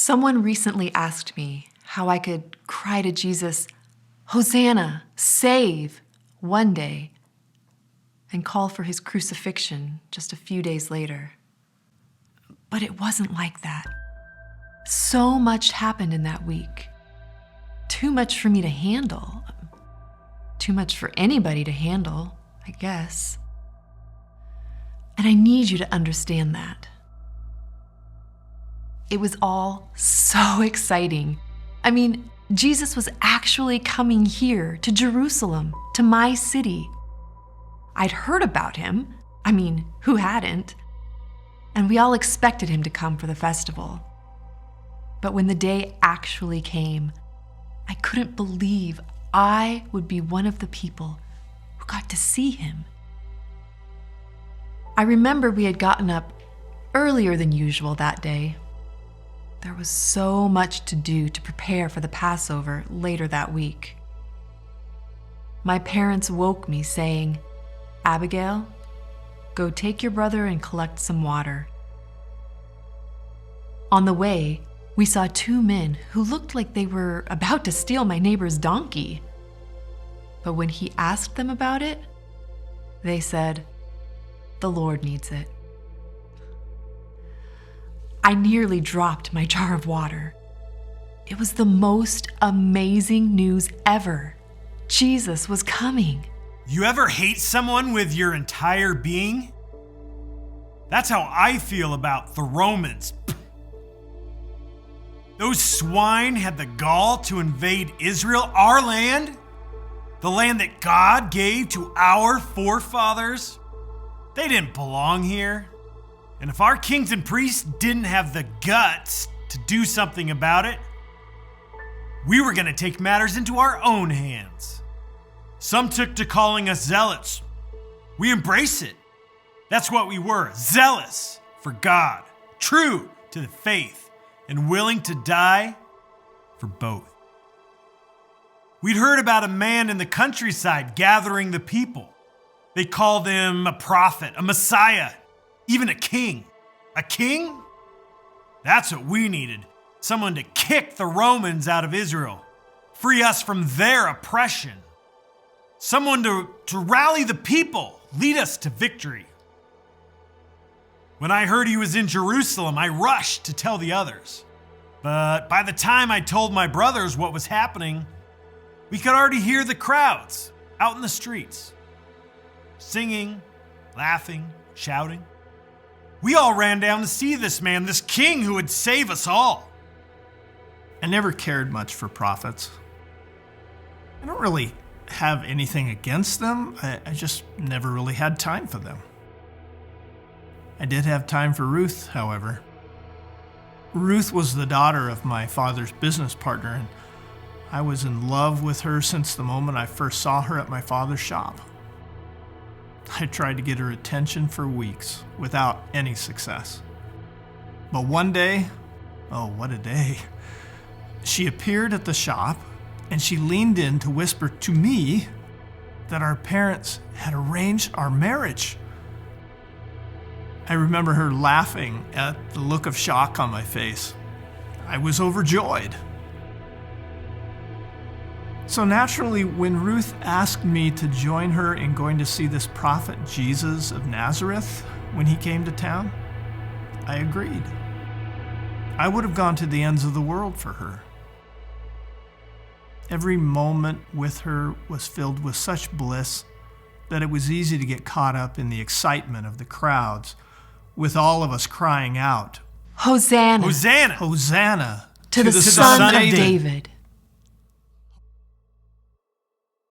Someone recently asked me how I could cry to Jesus, "Hosanna, save," one day, and call for his crucifixion just a few days later. But it wasn't like that. So much happened in that week. Too much for me to handle. Too much for anybody to handle, I guess. And I need you to understand that. It was all so exciting. I mean, Jesus was actually coming here to Jerusalem, to my city. I'd heard about him. I mean, who hadn't? And we all expected him to come for the festival. But when the day actually came, I couldn't believe I would be one of the people who got to see him. I remember we had gotten up earlier than usual that day. There was so much to do to prepare for the Passover later that week. My parents woke me saying, "Abigail, go take your brother and collect some water." On the way, we saw two men who looked like they were about to steal my neighbor's donkey. But when he asked them about it, they said, "The Lord needs it." I nearly dropped my jar of water. It was the most amazing news ever. Jesus was coming. You ever hate someone with your entire being? That's how I feel about the Romans. Those swine had the gall to invade Israel, our land, the land that God gave to our forefathers. They didn't belong here. And if our kings and priests didn't have the guts to do something about it, we were going to take matters into our own hands. Some took to calling us zealots. We embrace it. That's what we were, zealous for God, true to the faith, and willing to die for both. We'd heard about a man in the countryside gathering the people. They called him a prophet, a Messiah, even a king. A king? That's what we needed. Someone to kick the Romans out of Israel, free us from their oppression. Someone to rally the people, lead us to victory. When I heard he was in Jerusalem, I rushed to tell the others. But by the time I told my brothers what was happening, we could already hear the crowds out in the streets, singing, laughing, shouting. We all ran down to see this man, this king who would save us all. I never cared much for prophets. I don't really have anything against them. I just never really had time for them. I did have time for Ruth, however. Ruth was the daughter of my father's business partner, and I was in love with her since the moment I first saw her at my father's shop. I tried to get her attention for weeks without any success. But one day, oh, what a day, she appeared at the shop and she leaned in to whisper to me that our parents had arranged our marriage. I remember her laughing at the look of shock on my face. I was overjoyed. So naturally, when Ruth asked me to join her in going to see this prophet Jesus of Nazareth when he came to town, I agreed. I would have gone to the ends of the world for her. Every moment with her was filled with such bliss that it was easy to get caught up in the excitement of the crowds, with all of us crying out, "Hosanna! Hosanna! Hosanna to the Son of David!"